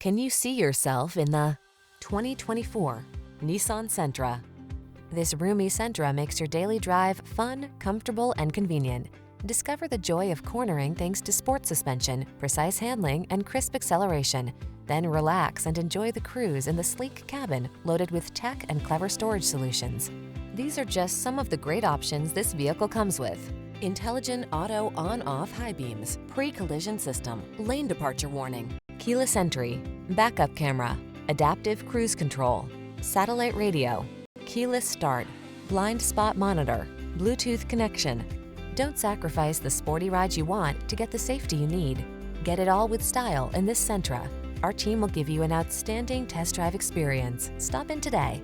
Can you see yourself in the 2024 Nissan Sentra? This roomy Sentra makes your daily drive fun, comfortable, and convenient. Discover the joy of cornering thanks to sport suspension, precise handling, and crisp acceleration. Then relax and enjoy the cruise in the sleek cabin loaded with tech and clever storage solutions. These are just some of the great options this vehicle comes with: intelligent auto on-off high beams, pre-collision system, lane departure warning, keyless entry, backup camera, adaptive cruise control, satellite radio, keyless start, blind spot monitor, Bluetooth connection. Don't sacrifice the sporty ride you want to get the safety you need. Get it all with style in this Sentra. Our team will give you an outstanding test drive experience. Stop in today.